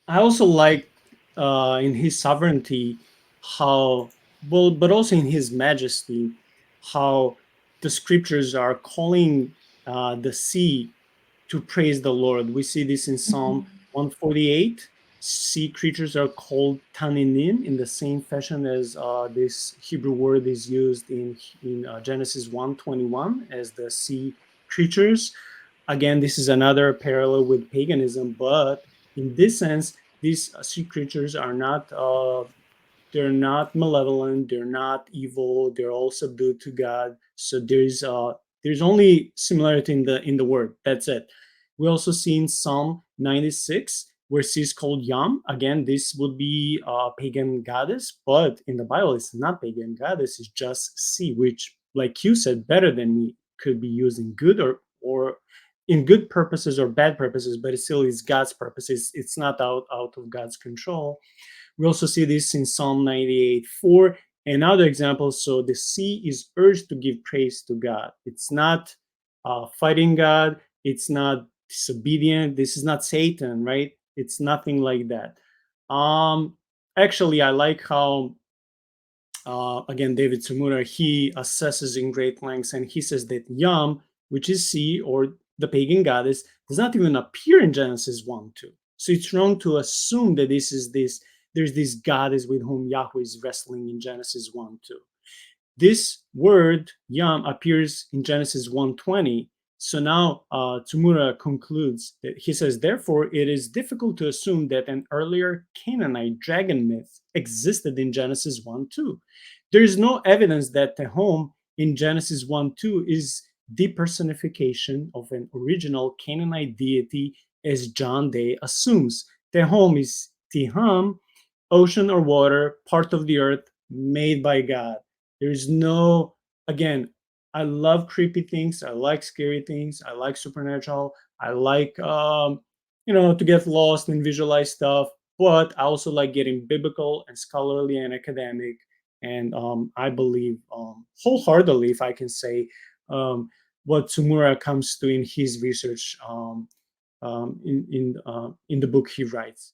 I also like in his sovereignty how well, but also in his majesty, how the scriptures are calling the sea to praise the Lord. We see this in Psalm 148. Sea creatures are called taninim in the same fashion as this Hebrew word is used in Genesis 1:21 as the sea creatures. Again, this is another parallel with paganism, but in this sense, these sea creatures are not they're not malevolent, they're not evil, they're all subdued to God. So there's only similarity in the word. That's it. We also see in Psalm 96 where she is called Yam. Again, this would be a pagan goddess, but in the Bible, it's not pagan goddess. It's just sea, which, like you said, better than me, could be used in good or in good purposes or bad purposes, but it still is God's purposes. It's not out of God's control. We also see this in Psalm 98:4 and other examples. So the sea is urged to give praise to God. It's not fighting God. It's not disobedient. This is not Satan, right? It's nothing like that. Um, Actually, I like how again, David Tsumura, he assesses in great lengths and he says that Yam, which is sea or the pagan goddess, does not even appear in Genesis 1 2. So it's wrong to assume that there's this goddess with whom Yahweh is wrestling in Genesis 1 2. This word Yam appears in Genesis 1:20. So now Tsumura concludes that he says, therefore, it is difficult to assume that an earlier Canaanite dragon myth existed in Genesis 1:2. There is no evidence that Tehom in Genesis 1:2 is the personification of an original Canaanite deity as John Day assumes. Tehom is Tiham, ocean or water, part of the earth made by God. There's no, again, I love creepy things. I like scary things. I like supernatural. I like, to get lost and visualize stuff. But I also like getting biblical and scholarly and academic. And I believe wholeheartedly, if I can say, um, what Tsumura comes to in his research in the book he writes.